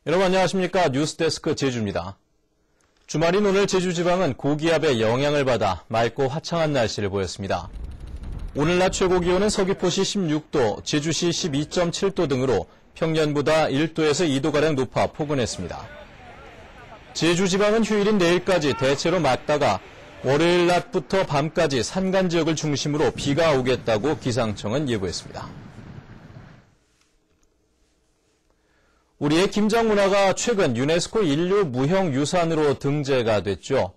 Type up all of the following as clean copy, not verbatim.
여러분 안녕하십니까. 뉴스데스크 제주입니다. 주말인 오늘 제주지방은 고기압의 영향을 받아 맑고 화창한 날씨를 보였습니다. 오늘 낮 최고 기온은 서귀포시 16도, 제주시 12.7도 등으로 평년보다 1도에서 2도가량 높아 포근했습니다. 제주지방은 휴일인 내일까지 대체로 맑다가 월요일 낮부터 밤까지 산간 지역을 중심으로 비가 오겠다고 기상청은 예보했습니다. 우리의 김장 문화가 최근 유네스코 인류 무형유산으로 등재가 됐죠.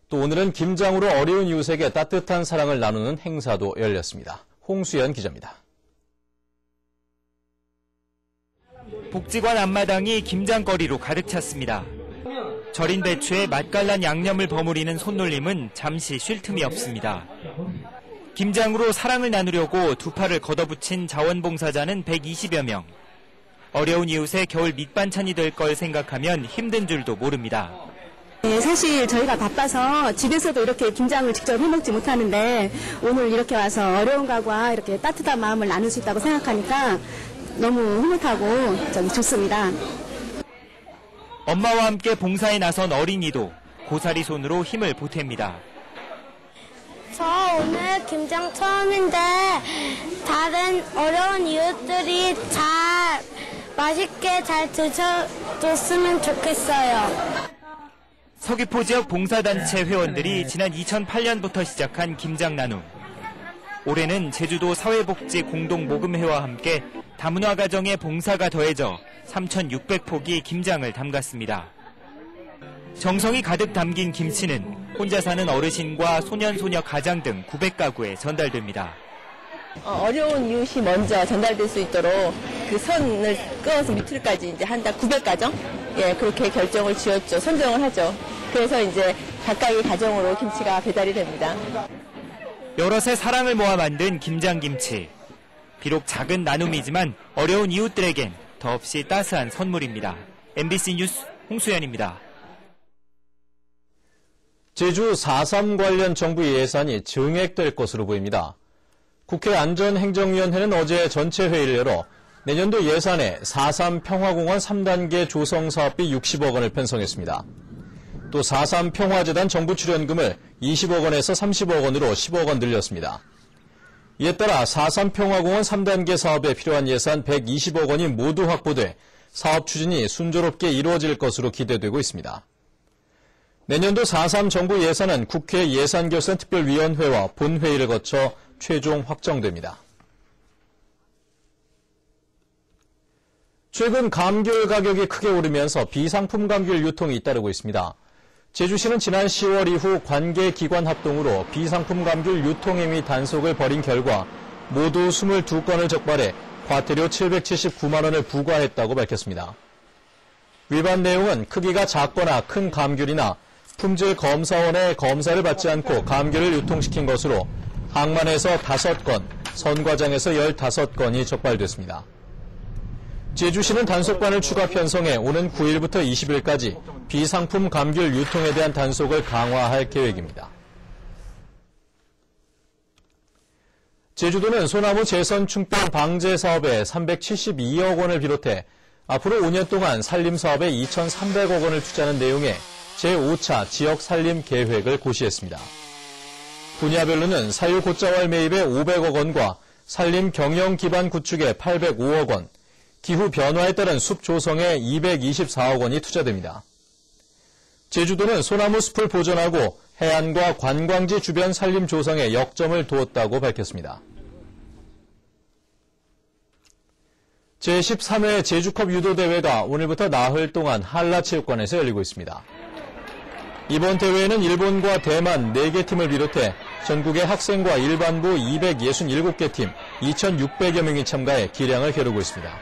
또 오늘은 김장으로 어려운 이웃에게 따뜻한 사랑을 나누는 행사도 열렸습니다. 홍수연 기자입니다. 복지관 앞마당이 김장거리로 가득 찼습니다. 절인 배추에 맛깔난 양념을 버무리는 손놀림은 잠시 쉴 틈이 없습니다. 김장으로 사랑을 나누려고 두 팔을 걷어붙인 자원봉사자는 120여 명. 어려운 이웃의 겨울 밑반찬이 될 걸 생각하면 힘든 줄도 모릅니다. 네, 사실 저희가 바빠서 집에서도 이렇게 김장을 직접 해먹지 못하는데 오늘 이렇게 와서 어려운 가구와 이렇게 따뜻한 마음을 나눌 수 있다고 생각하니까 너무 흐뭇하고 좋습니다. 엄마와 함께 봉사에 나선 어린이도 고사리 손으로 힘을 보탭니다. 저 오늘 김장 처음인데 다른 어려운 이웃들이 맛있게 잘 드셔줬으면 좋겠어요. 서귀포 지역 봉사단체 회원들이 지난 2008년부터 시작한 김장 나눔. 올해는 제주도 사회복지 공동모금회와 함께 다문화 가정의 봉사가 더해져 3,600포기 김장을 담갔습니다. 정성이 가득 담긴 김치는 혼자 사는 어르신과 소년, 소녀 가장 등 900가구에 전달됩니다. 어려운 이웃이 먼저 전달될 수 있도록 그 선을 끄어서 밑으로까지 이제 한 달 900가정? 예, 그렇게 결정을 지었죠. 선정을 하죠. 그래서 이제 각각의 가정으로 김치가 배달이 됩니다. 여럿의 사랑을 모아 만든 김장김치. 비록 작은 나눔이지만 어려운 이웃들에겐 더없이 따스한 선물입니다. MBC 뉴스 홍수연입니다. 제주 4.3 관련 정부 예산이 증액될 것으로 보입니다. 국회 안전행정위원회는 어제 전체 회의를 열어 내년도 예산에 4.3 평화공원 3단계 조성 사업비 60억 원을 편성했습니다. 또 4.3 평화재단 정부 출연금을 20억 원에서 30억 원으로 10억 원 늘렸습니다. 이에 따라 4.3 평화공원 3단계 사업에 필요한 예산 120억 원이 모두 확보돼 사업 추진이 순조롭게 이루어질 것으로 기대되고 있습니다. 내년도 4.3 정부 예산은 국회 예산결산특별위원회와 본회의를 거쳐 최종 확정됩니다. 최근 감귤 가격이 크게 오르면서 비상품 감귤 유통이 잇따르고 있습니다. 제주시는 지난 10월 이후 관계기관 합동으로 비상품 감귤 유통행위 단속을 벌인 결과 모두 22건을 적발해 과태료 779만 원을 부과했다고 밝혔습니다. 위반 내용은 크기가 작거나 큰 감귤이나 품질 검사원의 검사를 받지 않고 감귤을 유통시킨 것으로 항만에서 5건, 선과장에서 15건이 적발됐습니다. 제주시는 단속반을 추가 편성해 오는 9일부터 20일까지 비상품 감귤 유통에 대한 단속을 강화할 계획입니다. 제주도는 소나무 재선충병 방제 사업에 372억 원을 비롯해 앞으로 5년 동안 산림 사업에 2,300억 원을 투자하는 내용의 제5차 지역 산림 계획을 고시했습니다. 분야별로는 사유 곶자왈 매입에 500억 원과 산림 경영 기반 구축에 805억 원, 기후 변화에 따른 숲 조성에 224억 원이 투자됩니다. 제주도는 소나무 숲을 보존하고 해안과 관광지 주변 산림 조성에 역점을 두었다고 밝혔습니다. 제13회 제주컵 유도대회가 오늘부터 나흘 동안 한라체육관에서 열리고 있습니다. 이번 대회에는 일본과 대만 4개 팀을 비롯해 전국의 학생과 일반부 267개 팀 2,600여 명이 참가해 기량을 겨루고 있습니다.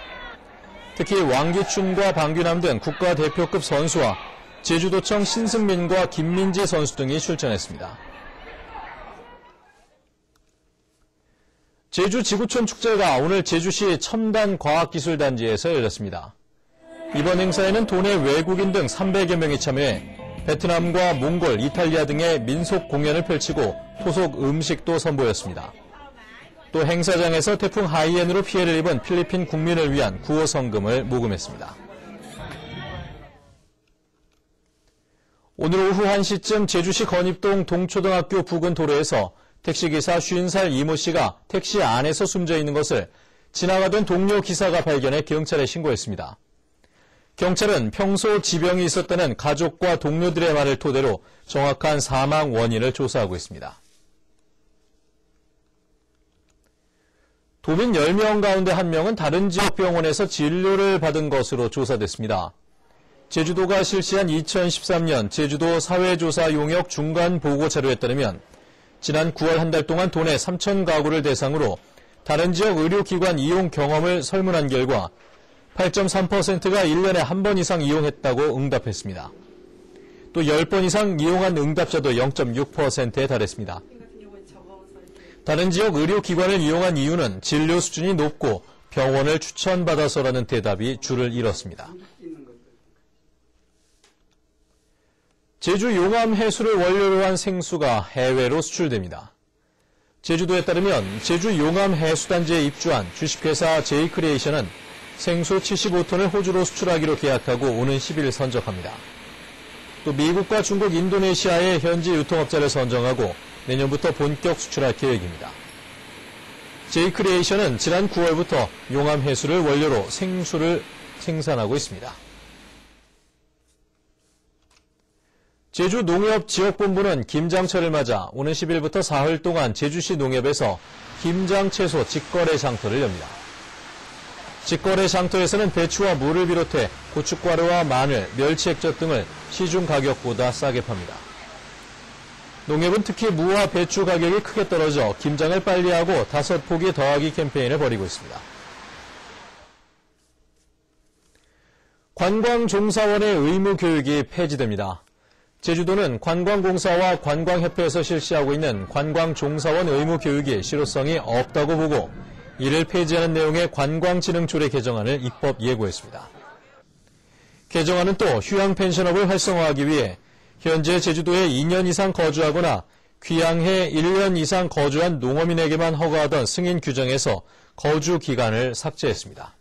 특히 왕기춘과 방규남 등 국가대표급 선수와 제주도청 신승민과 김민지 선수 등이 출전했습니다. 제주지구촌 축제가 오늘 제주시 첨단과학기술단지에서 열렸습니다. 이번 행사에는 도내 외국인 등 300여 명이 참여해 베트남과 몽골, 이탈리아 등의 민속 공연을 펼치고 토속 음식도 선보였습니다. 또 행사장에서 태풍 하이엔으로 피해를 입은 필리핀 국민을 위한 구호 성금을 모금했습니다. 오늘 오후 1시쯤 제주시 건입동 동초등학교 부근 도로에서 택시기사 50살 이모 씨가 택시 안에서 숨져 있는 것을 지나가던 동료 기사가 발견해 경찰에 신고했습니다. 경찰은 평소 지병이 있었다는 가족과 동료들의 말을 토대로 정확한 사망 원인을 조사하고 있습니다. 도민 10명 가운데 1명은 다른 지역 병원에서 진료를 받은 것으로 조사됐습니다. 제주도가 실시한 2013년 제주도 사회조사 용역 중간 보고 자료에 따르면 지난 9월 한 달 동안 도내 3,000가구를 대상으로 다른 지역 의료기관 이용 경험을 설문한 결과 8.3%가 1년에 한 번 이상 이용했다고 응답했습니다. 또 10번 이상 이용한 응답자도 0.6%에 달했습니다. 다른 지역 의료기관을 이용한 이유는 진료 수준이 높고 병원을 추천받아서라는 대답이 줄을 이뤘습니다. 제주 용암 해수를 원료로 한 생수가 해외로 수출됩니다. 제주도에 따르면 제주 용암 해수단지에 입주한 주식회사 제이크리에이션은 생수 75톤을 호주로 수출하기로 계약하고 오는 10일 선적합니다. 또 미국과 중국, 인도네시아의 현지 유통업자를 선정하고 내년부터 본격 수출할 계획입니다. 제이크리에이션은 지난 9월부터 용암 해수를 원료로 생수를 생산하고 있습니다. 제주 농협지역본부는 김장철을 맞아 오는 10일부터 사흘 동안 제주시 농협에서 김장채소 직거래 장터를 엽니다. 직거래 장터에서는 배추와 무를 비롯해 고춧가루와 마늘, 멸치액젓 등을 시중 가격보다 싸게 팝니다. 농협은 특히 무와 배추 가격이 크게 떨어져 김장을 빨리 하고 5포기 더하기 캠페인을 벌이고 있습니다. 관광종사원의 의무교육이 폐지됩니다. 제주도는 관광공사와 관광협회에서 실시하고 있는 관광종사원 의무교육이 실효성이 없다고 보고 이를 폐지하는 내용의 관광진흥조례 개정안을 입법 예고했습니다. 개정안은 또 휴양펜션업을 활성화하기 위해 현재 제주도에 2년 이상 거주하거나 귀향해 1년 이상 거주한 농어민에게만 허가하던 승인 규정에서 거주 기간을 삭제했습니다.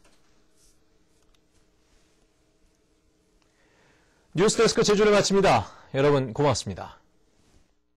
뉴스데스크 제주를 마칩니다. 여러분 고맙습니다.